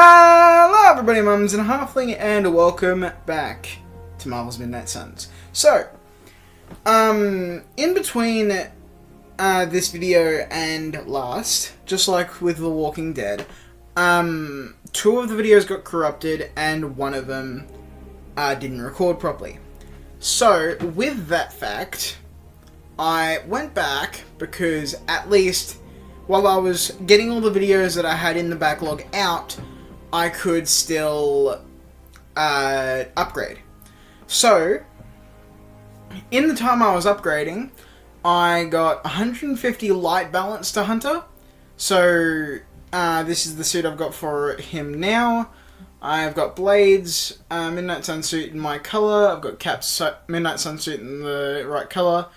Hello everybody, mums and halfling, and welcome back to Marvel's Midnight Suns. So, in between this video and last, just like with The Walking Dead, two of the videos got corrupted and one of them didn't record properly. So, with that fact, I went back because at least while I was getting all the videos that I had in the backlog out, I could still upgrade. So, in the time I was upgrading, I got 150 light balance to Hunter. So, this is the suit I've got for him now. I've got Blades, Midnight Sunsuit in my colour. I've got Cap's Midnight Sunsuit in the right colour.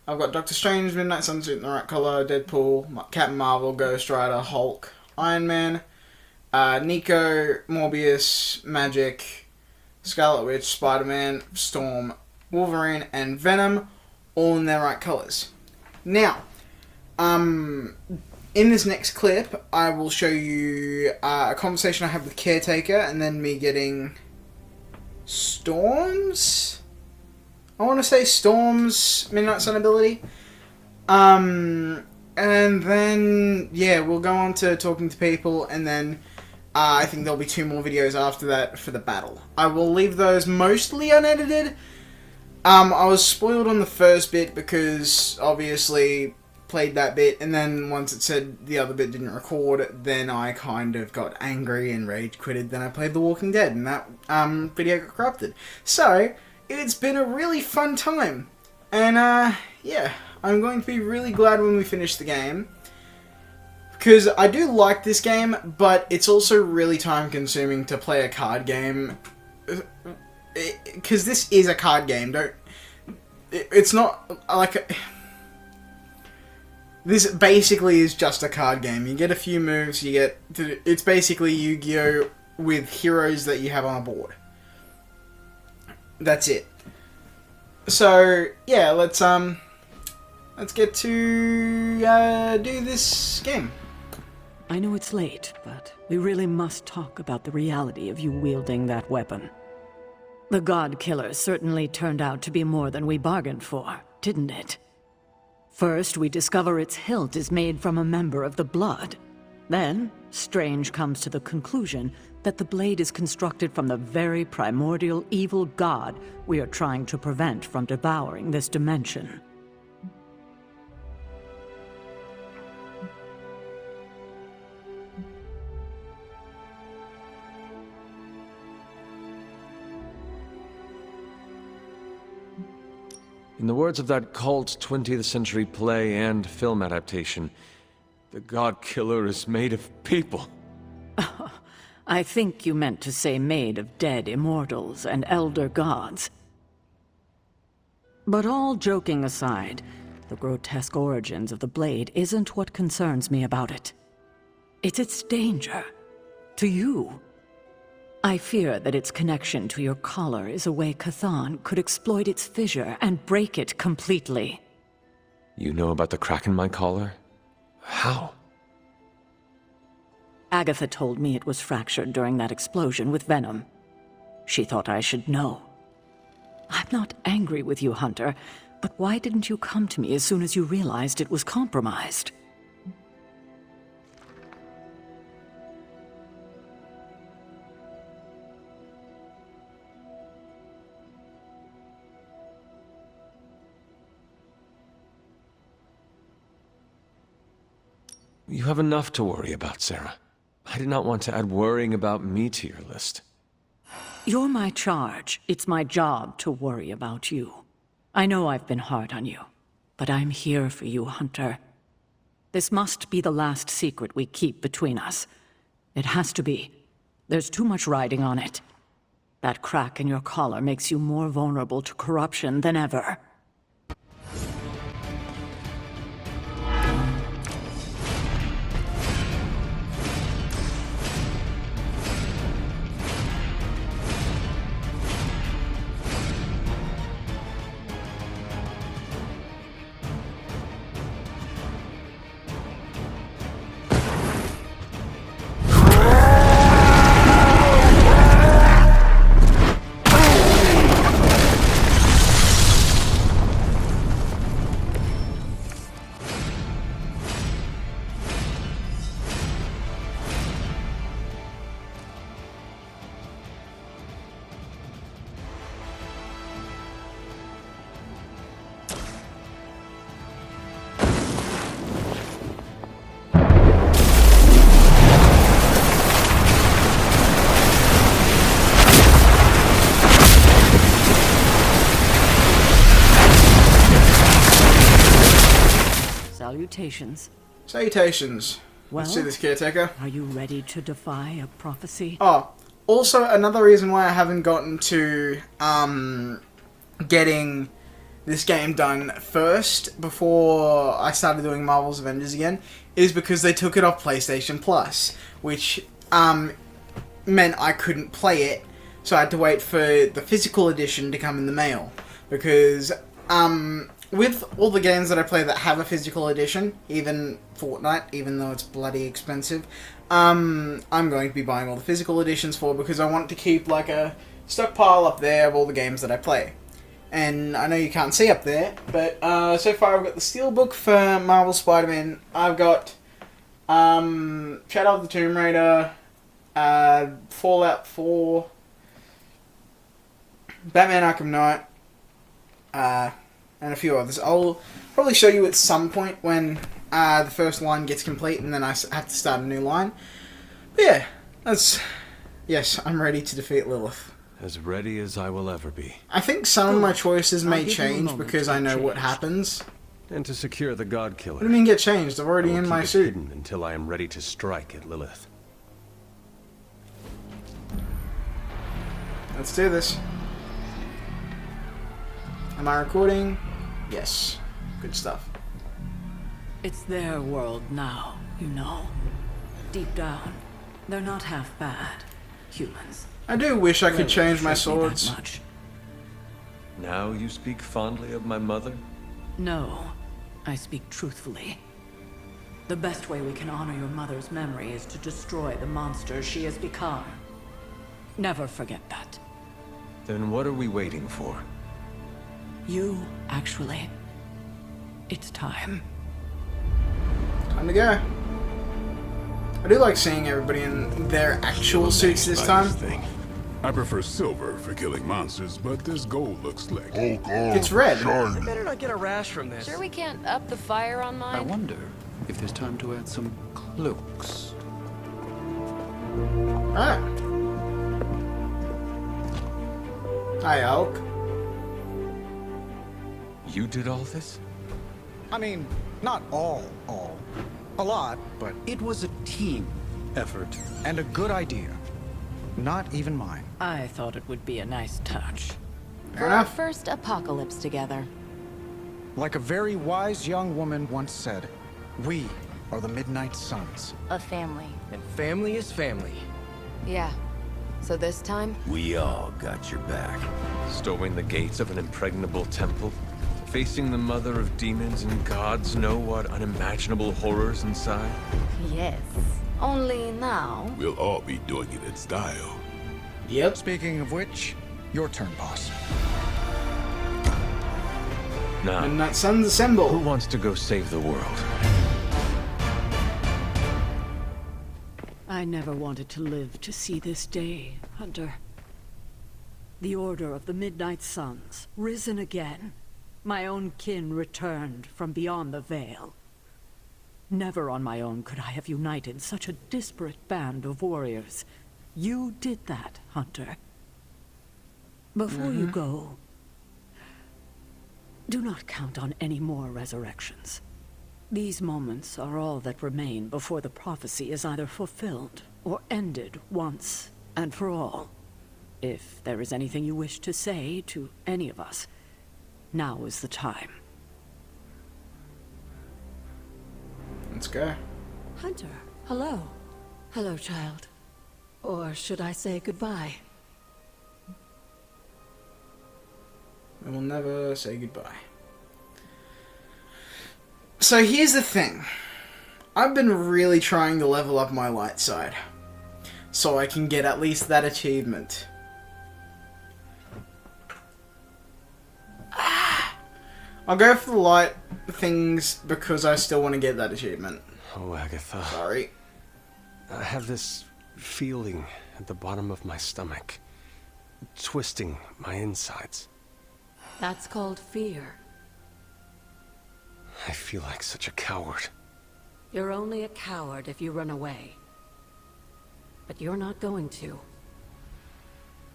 I've got Doctor Strange Midnight Sunsuit in the right colour. Deadpool, Captain Marvel, Ghost Rider, Hulk, Iron Man, Nico, Morbius, Magic, Scarlet Witch, Spider-Man, Storm, Wolverine, and Venom, all in their right colours. Now, in this next clip, I will show you a conversation I had with Caretaker, and then me getting Storm's Midnight Sun ability. And then, yeah, we'll go on to talking to people, and then I think there'll be two more videos after that for the battle. I will leave those mostly unedited. I was spoiled on the first bit because, obviously, played that bit, and then once it said the other bit didn't record, then I kind of got angry and rage quitted. Then I played The Walking Dead, and that video got corrupted. So, it's been a really fun time. And, yeah, I'm going to be really glad when we finish the game. Because I do like this game, but it's also really time-consuming to play a card game. Because this is a card game. It's not like... This basically is just a card game. You get a few moves, it's basically Yu-Gi-Oh! With heroes that you have on a board. That's it. So, yeah, let's get to do this game. I know it's late, but we really must talk about the reality of you wielding that weapon. The God Killer certainly turned out to be more than we bargained for, didn't it? First, we discover its hilt is made from a member of the Blood. Then, Strange comes to the conclusion that the blade is constructed from the very primordial evil god we are trying to prevent from devouring this dimension. In the words of that cult 20th century play and film adaptation, the God Killer is made of people. I think you meant to say made of dead immortals and elder gods. But all joking aside, the grotesque origins of the blade isn't what concerns me about it. It's its danger. To you. I fear that its connection to your collar is a way Chthon could exploit its fissure and break it completely. You know about the crack in my collar? How? Agatha told me it was fractured during that explosion with Venom. She thought I should know. I'm not angry with you, Hunter, but why didn't you come to me as soon as you realized it was compromised? You have enough to worry about, Sarah. I did not want to add worrying about me to your list. You're my charge. It's my job to worry about you. I know I've been hard on you, but I'm here for you, Hunter. This must be the last secret we keep between us. It has to be. There's too much riding on it. That crack in your collar makes you more vulnerable to corruption than ever. Salutations. Salutations. Let's do Well? this, caretaker. Are you ready to defy a prophecy? Oh, also another reason why I haven't gotten to getting this game done first before I started doing Marvel's Avengers again is because they took it off PlayStation Plus, which meant I couldn't play it, so I had to wait for the physical edition to come in the mail. Because with all the games that I play that have a physical edition, even Fortnite, even though it's bloody expensive, I'm going to be buying all the physical editions for, because I want to keep like a stockpile up there of all the games that I play. And I know you can't see up there, but so far I've got the Steelbook for Marvel Spider-Man. I've got Shadow of the Tomb Raider, Fallout 4, Batman Arkham Knight, and a few others. I'll probably show you at some point when the first line gets complete, and then I have to start a new line. But yeah, yes, I'm ready to defeat Lilith. As ready as I will ever be. I think some of my choices may give you a change moment because to I know get what changed. happens. And to secure the God Killer. What do you mean get changed? I'm already I will in keep my it suit. hidden until I am ready to strike at Lilith. Let's do this. Am I recording? Yes. Good stuff. It's their world now, you know. Deep down, they're not half bad. Humans. I do wish I could Lilith change my showed me that swords. much. Now you speak fondly of my mother? No, I speak truthfully. The best way we can honor your mother's memory is to destroy the monster she has become. Never forget that. Then what are we waiting for? You, actually. It's time. Time to go. I do like seeing everybody in their actual suits this time. I prefer silver for killing monsters, but this gold looks slick. It's red. I better not get a rash from this. Sure we can't up the fire on I mine? wonder if there's time to add some cloaks. Ah. Hi, Hulk. You did all this? I mean, not all. A lot, but it was a team effort and a good idea. Not even mine. I thought it would be a nice touch. Fair enough. First apocalypse together. Like a very wise young woman once said, we are the Midnight Suns. A family. And family is family. Yeah. So this time, We all got your back. Storming the gates of an impregnable temple? Facing the mother of demons and gods know what unimaginable horrors inside? yes. Only now, We'll all be doing it in style. Yep. Speaking of which, your turn, boss. Now, Midnight Suns who assemble. wants to go save the world? I never wanted to live to see this day, Hunter. The Order of the Midnight Suns, risen again. My own kin returned from beyond the veil. Never on my own could I have united such a disparate band of warriors. You did that, Hunter. Before you go, do not count on any more resurrections. These moments are all that remain before the prophecy is either fulfilled or ended once and for all. If there is anything you wish to say to any of us, now is the time. Let's go. Hunter, hello. Hello, child. Or should I say goodbye? We will never say goodbye. So here's the thing. I've been really trying to level up my light side, so I can get at least that achievement. I'll go for the light things because I still want to get that achievement. Oh, Agatha. Sorry. I have this feeling at the bottom of my stomach, twisting my insides. That's called fear. I feel like such a coward. You're only a coward if you run away. But you're not going to.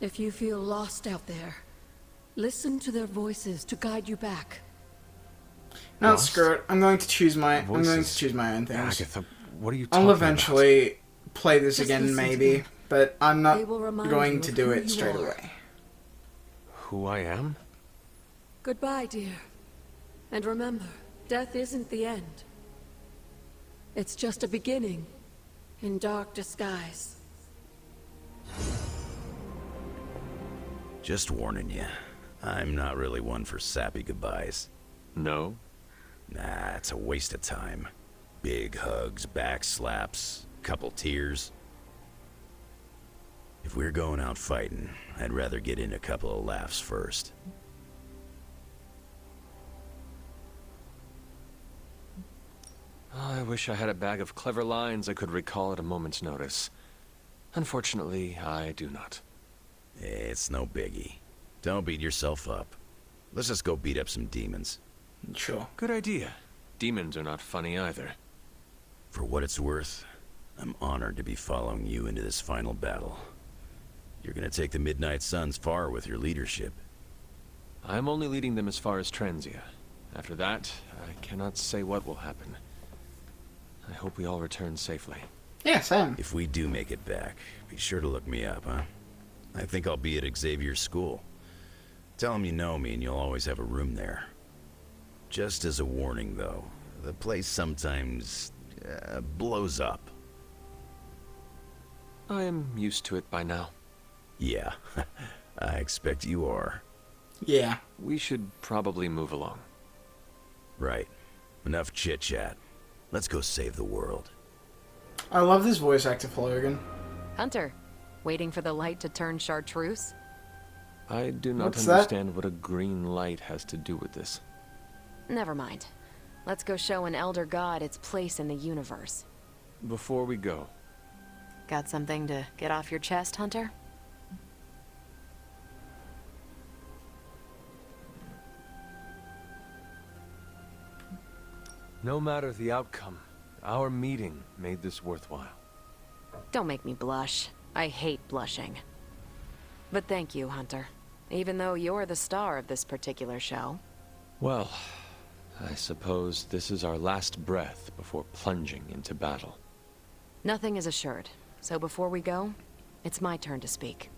If you feel lost out there, listen to their voices to guide you back. No, Lost? screw it. I'm going to choose my. I'm going to Voices. choose my own things. Agatha, what are you talking I'll about? eventually play this Just again, listen to maybe, them. but I'm not They will remind going you to of do who it you straight are. away. Who I am? Goodbye, dear. And remember, death isn't the end. It's just a beginning, in dark disguise. Just warning you, I'm not really one for sappy goodbyes. No. Nah, it's a waste of time. Big hugs, back slaps, couple tears. If we're going out fighting, I'd rather get in a couple of laughs first. Oh, I wish I had a bag of clever lines I could recall at a moment's notice. Unfortunately, I do not. It's no biggie. Don't beat yourself up. Let's just go beat up some demons. Sure. Good idea. Demons are not funny either. For what it's worth, I'm honored to be following you into this final battle. You're gonna take the Midnight Suns far with your leadership. I'm only leading them as far as Transia. After that, I cannot say what will happen. I hope we all return safely. Yeah, same. If we do make it back, be sure to look me up, huh? I think I'll be at Xavier's school. Tell him you know me and you'll always have a room there. Just as a warning, though, the place sometimes blows up. I am used to it by now. Yeah, I expect you are. Yeah. We should probably move along. Right. Enough chit-chat. Let's go save the world. I love this voice actor for Logan. Hunter, waiting for the light to turn chartreuse? I do not What's that? understand what a green light has to do with this. Never mind. Let's go show an elder god its place in the universe. Before we go, Got something to get off your chest, Hunter? no matter the outcome, our meeting made this worthwhile. Don't make me blush. I hate blushing. But thank you, Hunter. Even though you're the star of this particular show. Well, I suppose this is our last breath before plunging into battle. Nothing is assured, so before we go, it's my turn to speak.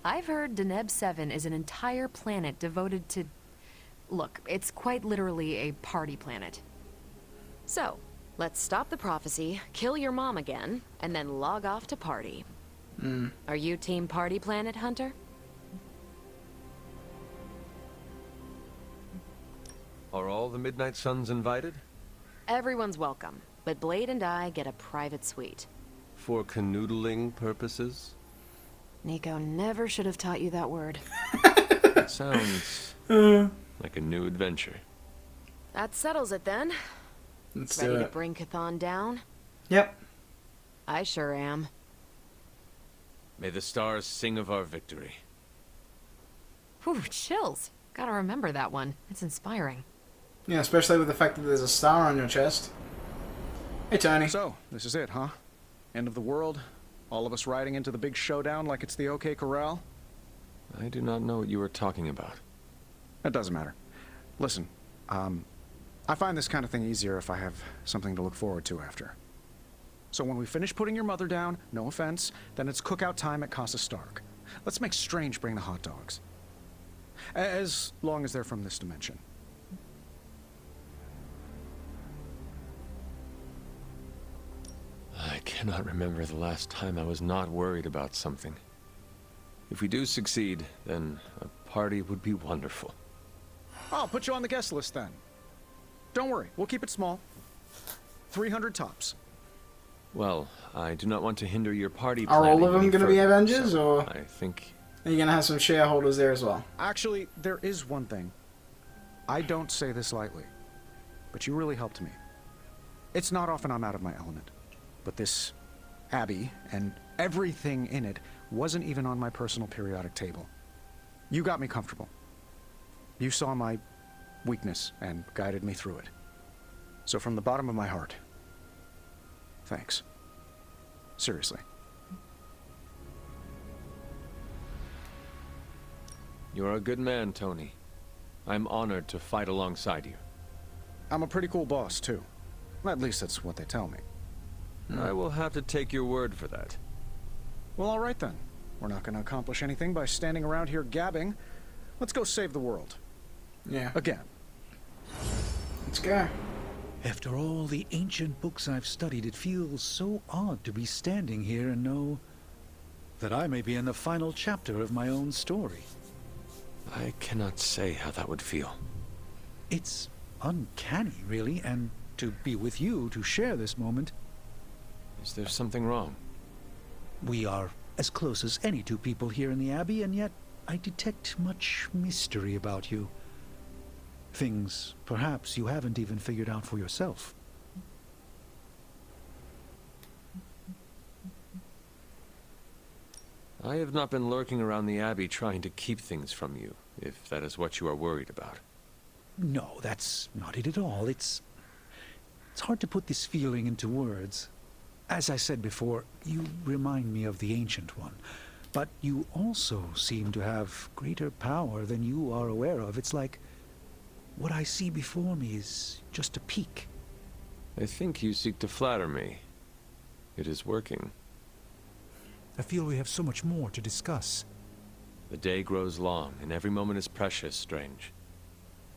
I've heard Deneb 7 is an entire planet devoted to... Look, it's quite literally a party planet. So, let's stop the prophecy, kill your mom again, and then log off to party. Are you Team Party Planet, Hunter? Are all the Midnight Suns invited? Everyone's welcome, but Blade and I get a private suite. For canoodling purposes? Nico never should have taught you that word. It sounds like a new adventure. That settles it then. Let's do Ready to it. bring Chthon down? Yep. I sure am. May the stars sing of our victory. Whew, chills. Gotta remember that one. It's inspiring. Yeah, especially with the fact that there's a star on your chest. Hey, Tony. So, this is it, huh? End of the world? All of us riding into the big showdown like it's the OK Corral? I do not know what you are talking about. It doesn't matter. Listen, I find this kind of thing easier if I have something to look forward to after. So when we finish putting your mother down, no offense, then it's cookout time at Casa Stark. Let's make Strange bring the hot dogs. As long as they're from this dimension. I cannot remember the last time I was not worried about something. If we do succeed, then a party would be wonderful. I'll put you on the guest list then. Don't worry, we'll keep it small. 300 tops. Well, I do not want to hinder your party Are all planning of them any going to be further, Avengers, so or I think... are you going to have some shareholders there as well? Actually, there is one thing. I don't say this lightly, but you really helped me. It's not often I'm out of my element, but this Abbey and everything in it wasn't even on my personal periodic table. You got me comfortable. You saw my weakness and guided me through it. So from the bottom of my heart, thanks. Seriously. You're a good man, Tony. I'm honored to fight alongside you. I'm a pretty cool boss, too. At least that's what they tell me. I will have to take your word for that. Well, all right then. We're not going to accomplish anything by standing around here gabbing. Let's go save the world. Yeah. Again. Let's go. After all the ancient books I've studied, it feels so odd to be standing here and know that I may be in the final chapter of my own story. I cannot say how that would feel. It's uncanny, really, and to be with you to share this moment. Is there something wrong? We are as close as any two people here in the Abbey, and yet I detect much mystery about you. Things, perhaps, you haven't even figured out for yourself. I have not been lurking around the Abbey trying to keep things from you, if that is what you are worried about. No, that's not it at all. It's hard to put this feeling into words. As I said before, you remind me of the Ancient One. But you also seem to have greater power than you are aware of. It's like what I see before me is just a peak. I think you seek to flatter me. It is working. I feel we have so much more to discuss. The day grows long, and every moment is precious, Strange.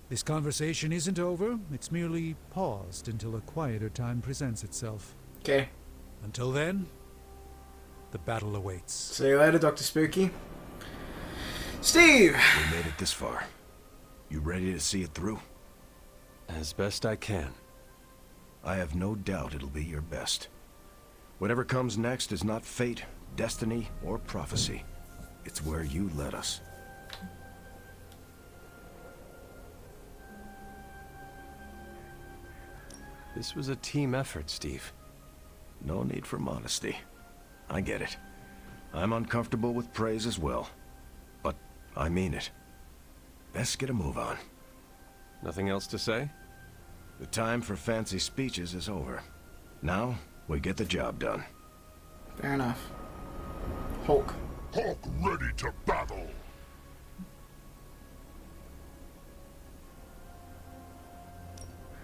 This conversation isn't over. It's merely paused until a quieter time presents itself. Okay. Until then, the battle awaits. See you later, Dr. Spooky. Steve! We made it this far. You ready to see it through? As best I can. I have no doubt it'll be your best. Whatever comes next is not fate, destiny, or prophecy. It's where you led us. This was a team effort, Steve. No need for modesty. I get it. I'm uncomfortable with praise as well. But I mean it. Best get a move on. Nothing else to say? The time for fancy speeches is over. Now, we get the job done. Fair enough. Hulk. Hulk ready to battle!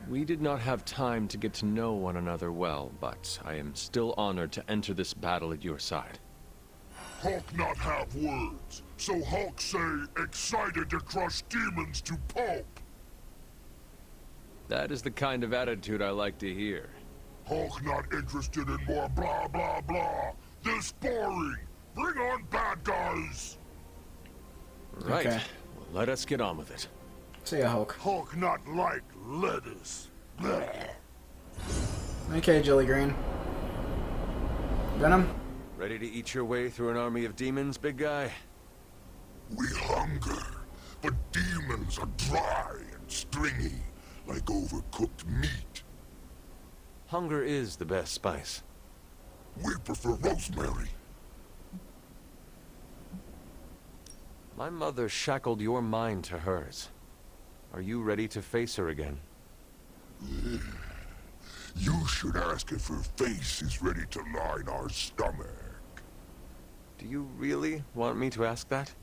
We did not have time to get to know one another well, but I am still honored to enter this battle at your side. Hulk not have words, so Hulk say excited to crush demons to pulp. That is the kind of attitude I like to hear. Hulk not interested in more blah blah blah. This boring. Bring on bad guys. Right. Okay. Well, let us get on with it. See ya, Hulk. Hulk not like lettuce. Blah. Okay, Jelly Green. Venom? Ready to eat your way through an army of demons, big guy? We hunger, but demons are dry and stringy, like overcooked meat. Hunger is the best spice. We prefer rosemary. My mother shackled your mind to hers. Are you ready to face her again? You should ask if her face is ready to line our stomach. Do you really want me to ask that?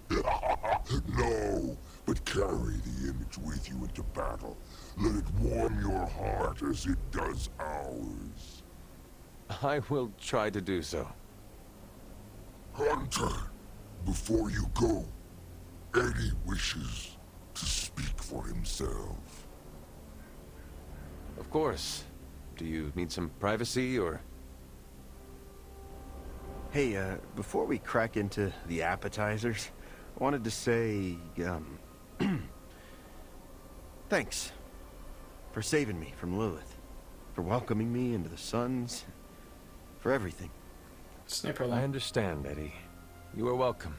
No, but carry the image with you into battle. Let it warm your heart as it does ours. I will try to do so. Hunter, before you go, Eddie wishes to speak for himself. Of course. Do you need some privacy, or...? Hey, before we crack into the appetizers, I wanted to say, thanks for saving me from Lilith, for welcoming me into the Suns, for everything. It's no problem. I understand, Eddie. You are welcome.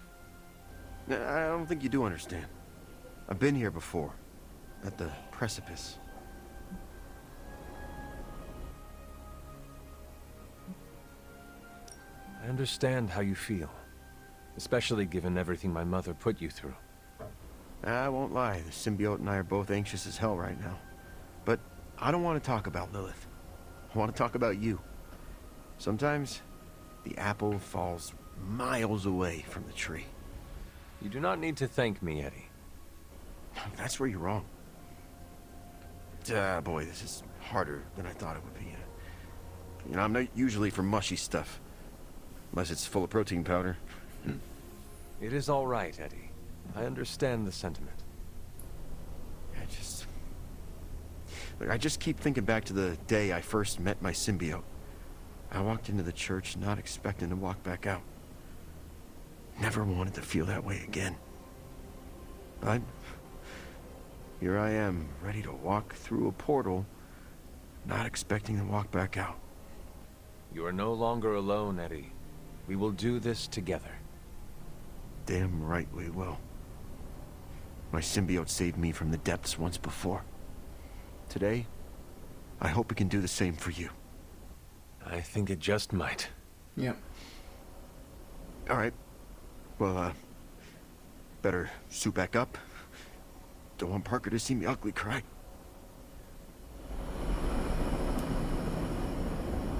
I don't think you do understand. I've been here before, at the precipice. I understand how you feel, especially given everything my mother put you through. I won't lie, the symbiote and I are both anxious as hell right now. But I don't want to talk about Lilith. I want to talk about you. Sometimes, the apple falls miles away from the tree. You do not need to thank me, Eddie. That's where you're wrong. Boy, this is harder than I thought it would be. You know, I'm not usually for mushy stuff. Unless it's full of protein powder. It is all right, Eddie. I understand the sentiment. I just keep thinking back to the day I first met my symbiote. I walked into the church not expecting to walk back out. Never wanted to feel that way again. Here I am, ready to walk through a portal, not expecting to walk back out. You are no longer alone, Eddie. We will do this together. Damn right we will. My symbiote saved me from the depths once before. Today, I hope it can do the same for you. I think it just might. Yep. Alright. Well, better suit back up. Don't want Parker to see me ugly cry.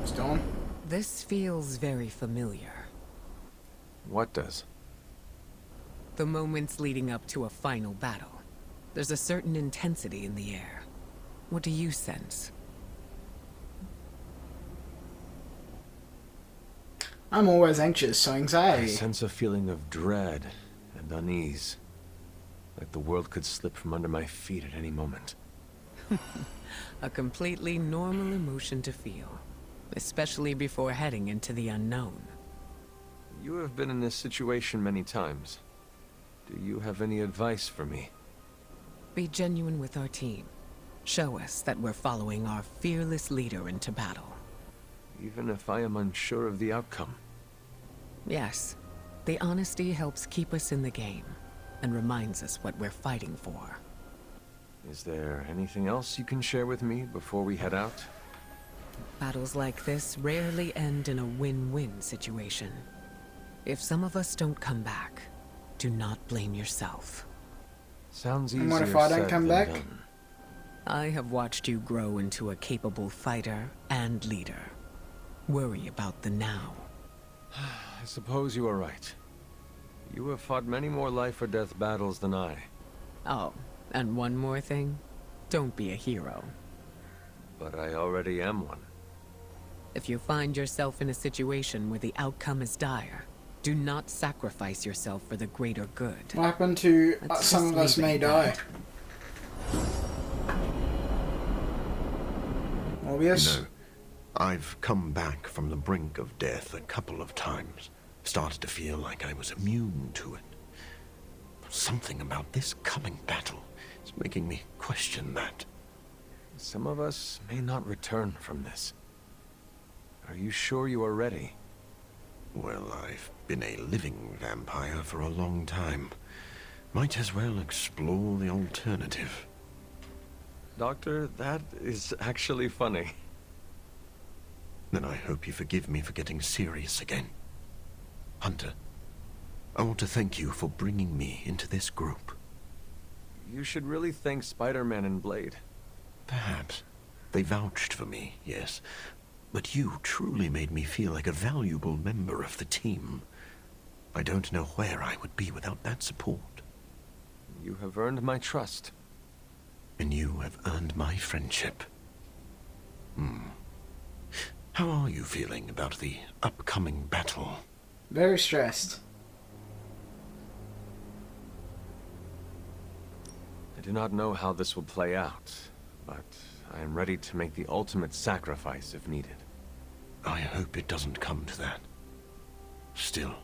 Stone? This feels very familiar. What does? The moments leading up to a final battle. There's a certain intensity in the air. What do you sense? I'm always anxious, so anxiety. I sense a feeling of dread and unease. Like the world could slip from under my feet at any moment. A completely normal emotion to feel. Especially before heading into the unknown. You have been in this situation many times. Do you have any advice for me? Be genuine with our team. Show us that we're following our fearless leader into battle. Even if I am unsure of the outcome? Yes. The honesty helps keep us in the game, and reminds us what we're fighting for. Is there anything else you can share with me before we head out? Battles like this rarely end in a win-win situation. If some of us don't come back, do not blame yourself. Sounds easier And what if I don't said come than back? done. I have watched you grow into a capable fighter and leader. Worry about the now. I suppose you are right. You have fought many more life-or-death battles than I. Oh, and one more thing. Don't be a hero. But I already am one. If you find yourself in a situation where the outcome is dire, do not sacrifice yourself for the greater good. What happened to Let's some just of us leave may it die? at Morbius? You know, I've come back from the brink of death a couple of times. Started to feel like I was immune to it. Something about this coming battle is making me question that. Some of us may not return from this. Are you sure you are ready? Well, I've been a living vampire for a long time. Might as well explore the alternative. Doctor, that is actually funny. Then I hope you forgive me for getting serious again. Hunter, I want to thank you for bringing me into this group. You should really thank Spider-Man and Blade. Perhaps. They vouched for me, yes. But you truly made me feel like a valuable member of the team. I don't know where I would be without that support. You have earned my trust. And you have earned my friendship. How are you feeling about the upcoming battle? Very stressed. I do not know how this will play out, but I am ready to make the ultimate sacrifice if needed. I hope it doesn't come to that. Still,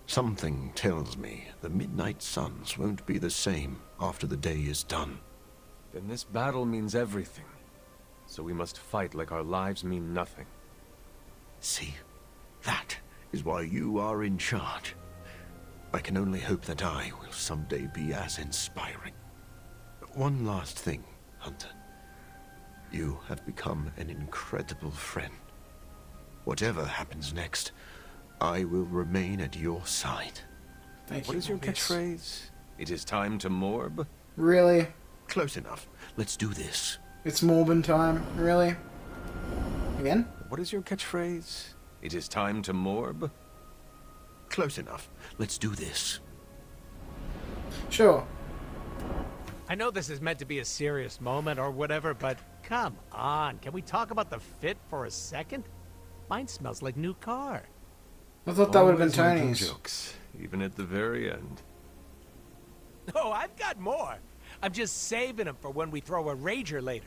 something tells me the Midnight Suns won't be the same after the day is done. Then this battle means everything. So we must fight like our lives mean nothing. See, that is why you are in charge. I can only hope that I will someday be as inspiring. One last thing, Hunter. You have become an incredible friend. Whatever happens next, I will remain at your side. Thank you. What is your catchphrase? It is time to morb? Really? Close enough. Let's do this. It's Morbin time? Really? Again? What is your catchphrase? It is time to morb? Close enough. Let's do this. Sure. I know this is meant to be a serious moment or whatever, but come on. Can we talk about the fit for a second? Mine smells like new car. I thought that would have been Always making Tony's. jokes, even at the very end. Oh, I've got more. I'm just saving them for when we throw a rager later.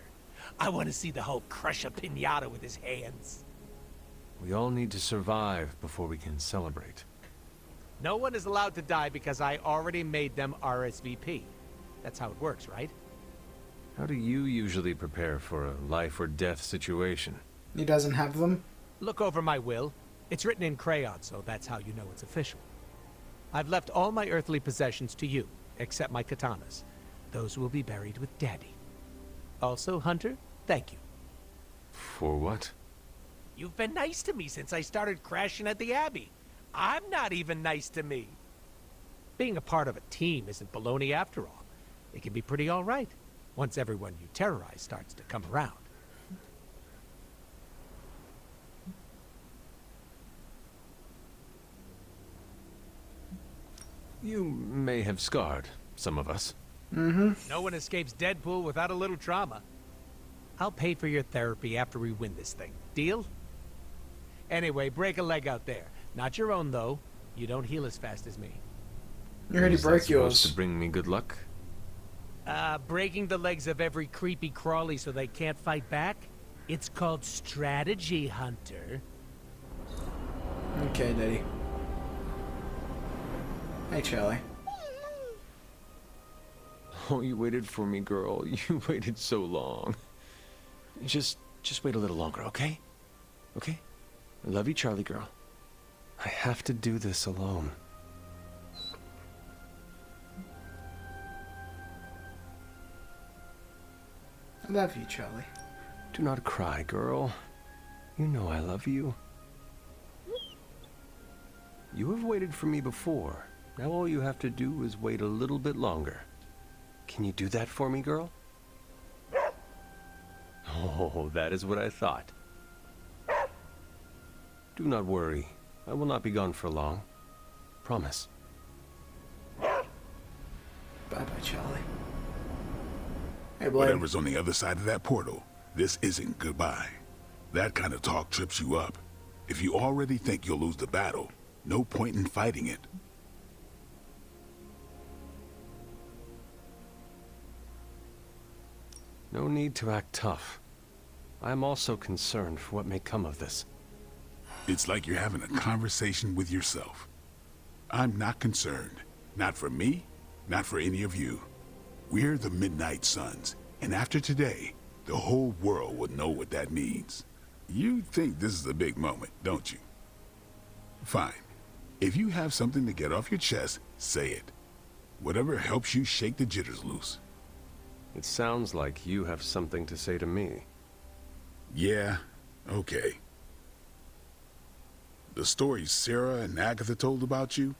I want to see the Hulk crush a piñata with his hands. We all need to survive before we can celebrate. No one is allowed to die because I already made them RSVP. That's how it works, right? How do you usually prepare for a life or death situation? He doesn't have them. Look over my will. It's written in crayon, so that's how you know it's official. I've left all my earthly possessions to you, except my katanas. Those will be buried with Daddy. Also, Hunter, thank you. For what? You've been nice to me since I started crashing at the Abbey. I'm not even nice to me. Being a part of a team isn't baloney after all. It can be pretty all right, once everyone you terrorize starts to come around. You may have scarred some of us. No one escapes Deadpool without a little trauma. I'll pay for your therapy after we win this thing. Deal? Anyway, break a leg out there. Not your own, though. You don't heal as fast as me. You already Is that broke supposed yours. to bring me good luck? Breaking the legs of every creepy crawly so they can't fight back? It's called strategy, Hunter. Okay, Daddy. Hey, Charlie. Oh, you waited for me, girl. You waited so long. Just wait a little longer, okay? Okay? I love you, Charlie girl. I have to do this alone. I love you, Charlie. Do not cry, girl. You know I love you. You have waited for me before. Now all you have to do is wait a little bit longer. Can you do that for me, girl? Oh, that is what I thought. Do not worry. I will not be gone for long. Promise. Bye-bye, Charlie. Hey, Blade. Whatever's on the other side of that portal, this isn't goodbye. That kind of talk trips you up. If you already think you'll lose the battle, no point in fighting it. No need to act tough. I am also concerned for what may come of this. It's like you're having a conversation with yourself. I'm not concerned. Not for me, not for any of you. We're the Midnight Suns, and after today, the whole world will know what that means. You think this is a big moment, don't you? Fine. If you have something to get off your chest, say it. Whatever helps you shake the jitters loose. It sounds like you have something to say to me. Yeah, okay. The stories Sarah and Agatha told about you,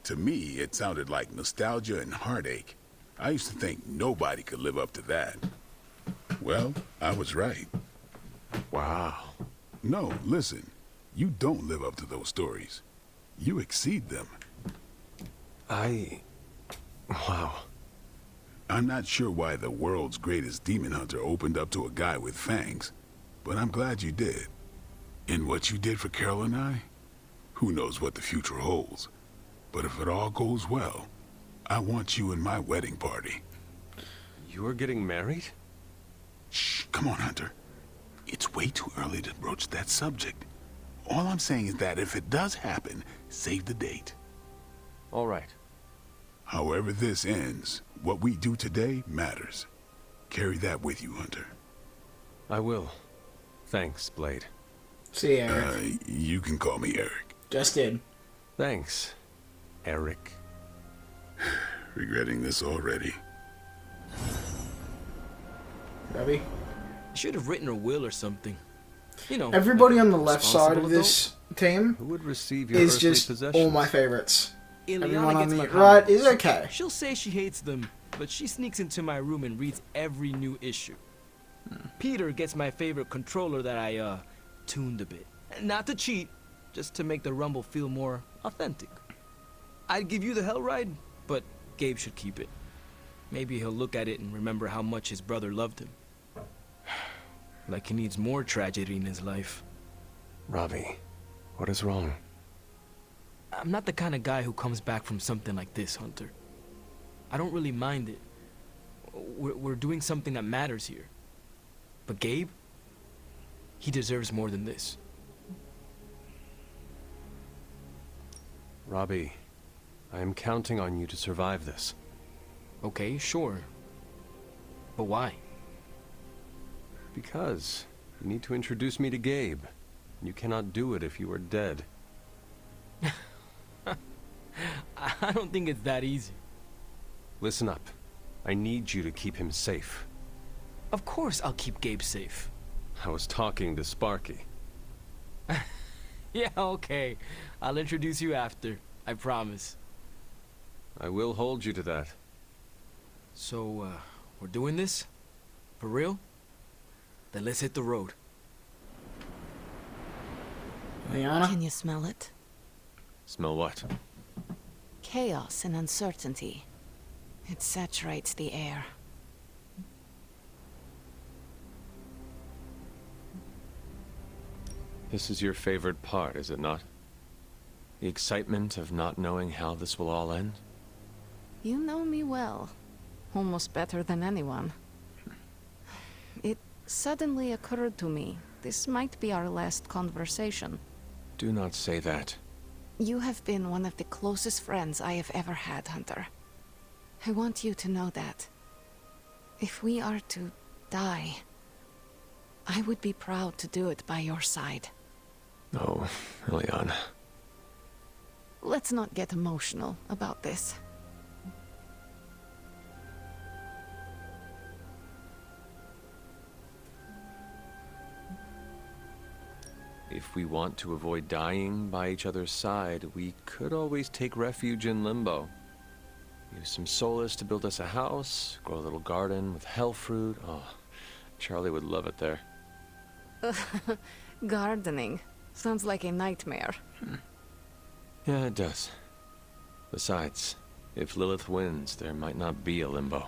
to me it sounded like nostalgia and heartache. I used to think nobody could live up to that. Well, I was right. Wow. No, listen. You don't live up to those stories. You exceed them. Wow. I'm not sure why the world's greatest demon hunter opened up to a guy with fangs, but I'm glad you did. And what you did for Carol and I? Who knows what the future holds. But if it all goes well, I want you in my wedding party. You're getting married? Shh, come on, Hunter. It's way too early to broach that subject. All I'm saying is that if it does happen, save the date. All right. However this ends, what we do today matters. Carry that with you, Hunter. I will. Thanks, Blade. See you, Eric. You can call me Eric. Just did. Thanks, Eric. Regretting this already. Robbie? Should have written a will or something. You know, Everybody like on the left side of this team Who would receive your is earthly just possessions? all my favorites. Everyone Ileana on gets the my right comics. is okay. She'll say she hates them, but she sneaks into my room and reads every new issue. Peter gets my favorite controller that I, tuned a bit. Not to cheat, just to make the Rumble feel more authentic. I'd give you the Hell Ride, but Gabe should keep it. Maybe he'll look at it and remember how much his brother loved him. Like he needs more tragedy in his life. Robbie, what is wrong? I'm not the kind of guy who comes back from something like this, Hunter. I don't really mind it. We're doing something that matters here. But Gabe, he deserves more than this. Robbie, I am counting on you to survive this. Okay, sure. But why? Because you need to introduce me to Gabe. You cannot do it if you are dead. I don't think it's that easy. Listen up. I need you to keep him safe. Of course I'll keep Gabe safe. I was talking to Sparky. Yeah, okay. I'll introduce you after. I promise. I will hold you to that. So, we're doing this? For real? Then let's hit the road. Liana? Can you smell it? Smell what? Chaos and uncertainty. It saturates the air. This is your favorite part, is it not? The excitement of not knowing how this will all end? You know me well. Almost better than anyone. It suddenly occurred to me, this might be our last conversation. Do not say that. You have been one of the closest friends I have ever had, Hunter. I want you to know that. If we are to die, I would be proud to do it by your side. Oh, Ileana. Let's not get emotional about this. If we want to avoid dying by each other's side, we could always take refuge in Limbo. Use some solace to build us a house, grow a little garden with hell fruit. Oh, Charlie would love it there. Gardening. Sounds like a nightmare. Yeah, it does. Besides, if Lilith wins, there might not be a Limbo.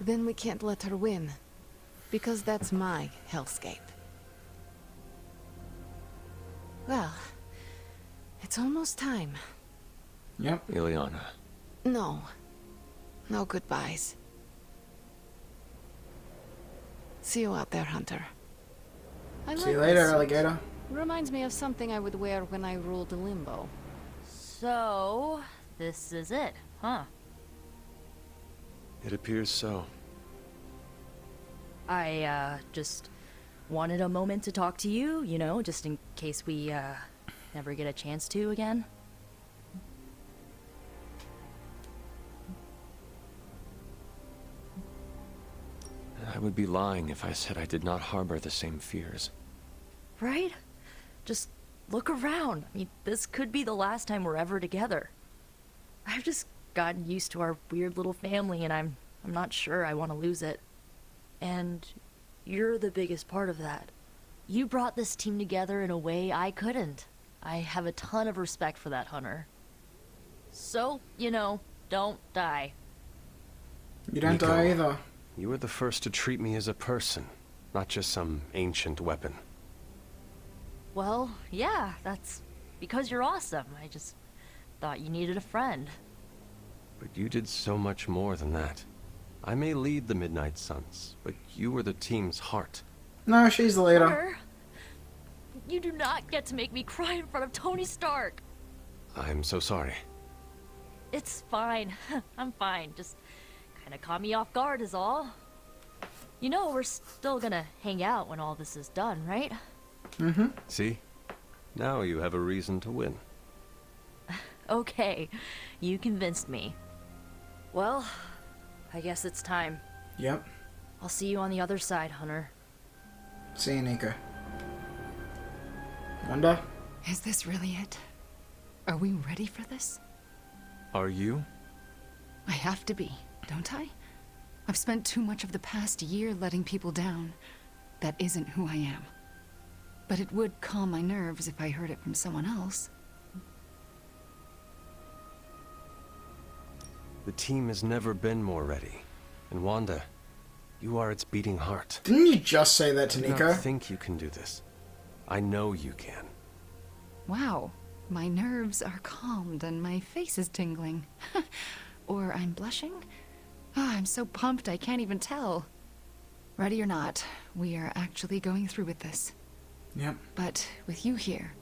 Then we can't let her win. Because that's my hellscape. Well, it's almost time. Yep. Ileana. No. No goodbyes. See you out there, Hunter. See you later, alligator. Reminds me of something I would wear when I ruled Limbo. So, this is it, huh? It appears so. I, just wanted a moment to talk to you, you know, just in case we, never get a chance to again. I would be lying if I said I did not harbor the same fears. Right? Just look around. I mean, this could be the last time we're ever together. I've just gotten used to our weird little family, and I'm not sure I want to lose it. And you're the biggest part of that. You brought this team together in a way I couldn't. I have a ton of respect for that, Hunter. So, you know, don't die. You don't Nico, die either. You were the first to treat me as a person, not just some ancient weapon. Well, yeah, that's because you're awesome. I just thought you needed a friend. But you did so much more than that. I may lead the Midnight Suns, but you were the team's heart. No, she's the leader. Hunter, you do not get to make me cry in front of Tony Stark. I'm so sorry. It's fine. I'm fine. Just kind of caught me off guard is all. You know, we're still gonna hang out when all this is done, right? Mm-hmm. See? Now you have a reason to win. Okay, you convinced me. Well, I guess it's time. Yep. I'll see you on the other side, Hunter. See you, Nico. Wanda? Is this really it? Are we ready for this? Are you? I have to be, don't I? I've spent too much of the past year letting people down. That isn't who I am. But it would calm my nerves if I heard it from someone else. The team has never been more ready. And Wanda, you are its beating heart. Didn't you just say that to Nico? I think you can do this. I know you can. Wow, my nerves are calmed and my face is tingling. Or I'm blushing? Oh, I'm so pumped I can't even tell. Ready or not, we are actually going through with this. Yep. But with you here,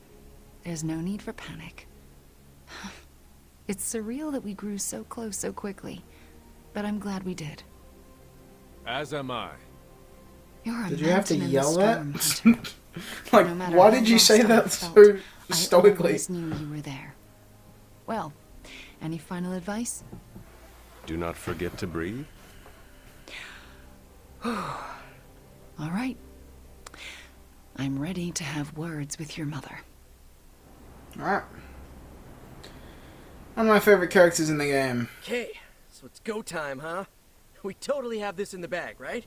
there's no need for panic. It's surreal that we grew so close so quickly, but I'm glad we did. As am I. You're a Did you have to mountain in the yell storm, that? Hunter. Like, No matter why how did you lost say I that felt, so I stoically? always knew you were there. Well, any final advice? Do not forget to breathe. All right. I'm ready to have words with your mother. Alright. One of my favorite characters in the game. Okay, so it's go time, huh? We totally have this in the bag, right?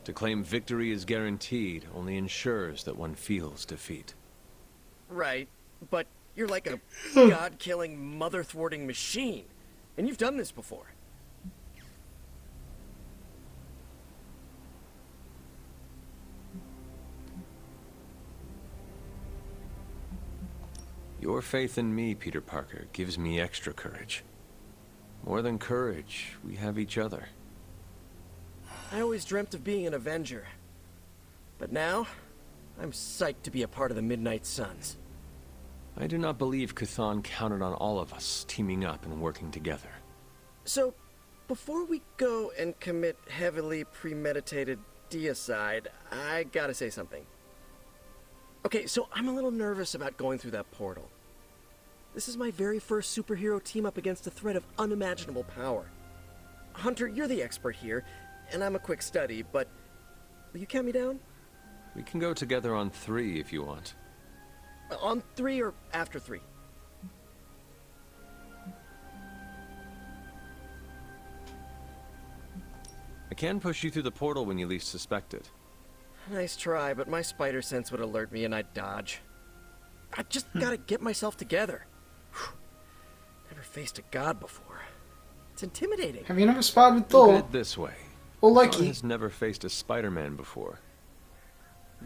To claim victory is guaranteed only ensures that one feels defeat. Right, but you're like a god-killing, mother-thwarting machine. And you've done this before. Your faith in me, Peter Parker, gives me extra courage. More than courage, we have each other. I always dreamt of being an Avenger. But now, I'm psyched to be a part of the Midnight Suns. I do not believe Chthon counted on all of us teaming up and working together. So, before we go and commit heavily premeditated deicide, I gotta say something. Okay, so I'm a little nervous about going through that portal. This is my very first superhero team up against a threat of unimaginable power. Hunter, you're the expert here, and I'm a quick study, but will you count me down? We can go together on 3 if you want. On 3 or after 3? I can push you through the portal when you least suspect it. Nice try, but my spider sense would alert me and I'd dodge. I just gotta get myself together. Never faced a god before. It's intimidating. Have you never sparred with Look Thor? at it this way. Or Chthon Loki? has never faced a Spider-Man before.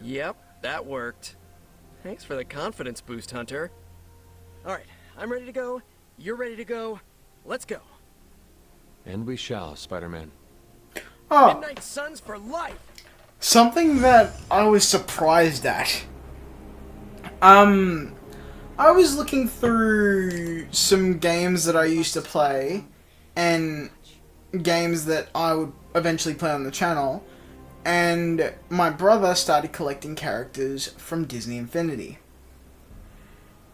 Yep, that worked. Thanks for the confidence boost, Hunter. Alright, I'm ready to go. You're ready to go. Let's go. And we shall, Spider-Man. Oh, Midnight Suns for life! something that I was surprised at. I was looking through some games that I used to play, and games that I would eventually play on the channel, and my brother started collecting characters from Disney Infinity.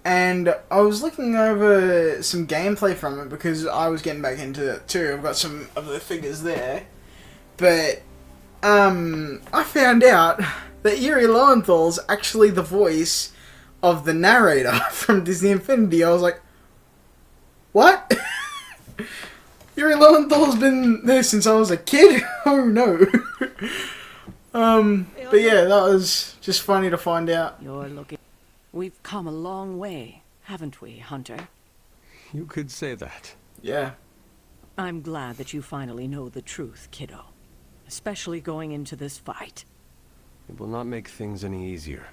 And I was looking over some gameplay from it because I was getting back into it too. I've got some of the figures there. But, I found out that Yuri Lowenthal's actually the voice of the narrator from Disney Infinity. I was like, what? Yuri Lowenthal's been there since I was a kid? Oh no. But yeah, that was just funny to find out. You're looking... We've come a long way, haven't we, Hunter? You could say that. Yeah. I'm glad that you finally know the truth, kiddo. Especially going into this fight. It will not make things any easier.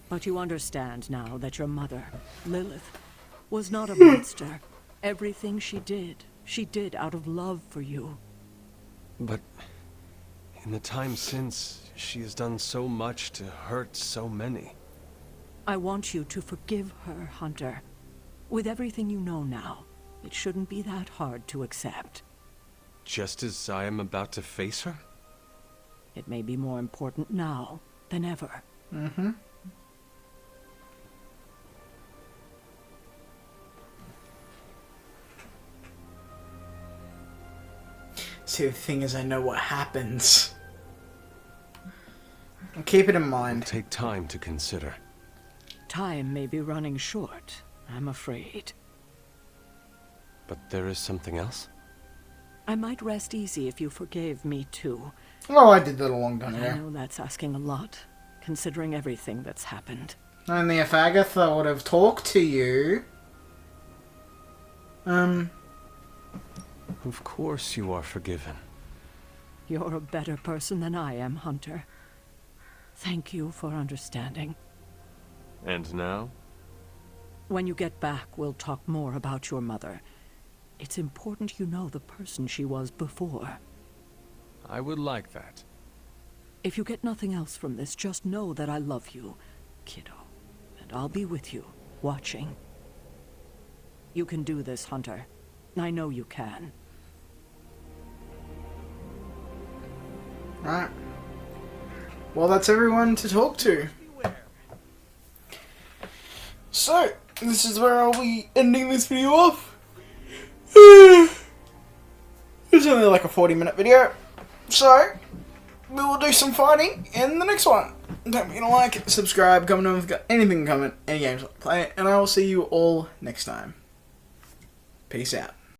But you understand now that your mother, Lilith, was not a monster. Everything she did out of love for you. But in the time since, she has done so much to hurt so many. I want you to forgive her, Hunter. With everything you know now, it shouldn't be that hard to accept. Just as I am about to face her? It may be more important now than ever. Mm-hmm. See, the thing is, I know what happens. I'll keep it in mind. Take time to consider. Time may be running short, I'm afraid. But there is something else? I might rest easy if you forgave me too. Oh, I did that a long time I ago. know that's asking a lot, considering everything that's happened. Only if Agatha would have talked to you. Of course you are forgiven. You're a better person than I am, Hunter. Thank you for understanding. And now? When you get back, we'll talk more about your mother. It's important you know the person she was before. I would like that. If you get nothing else from this, just know that I love you, kiddo. And I'll be with you, watching. You can do this, Hunter. I know you can. Right. Well, that's everyone to talk to. So, this is where I'll be ending this video off. It's only like a 40-minute video. So, we will do some fighting in the next one. Don't forget to like, subscribe, comment if you've got anything to comment, any games I play, and I will see you all next time. Peace out.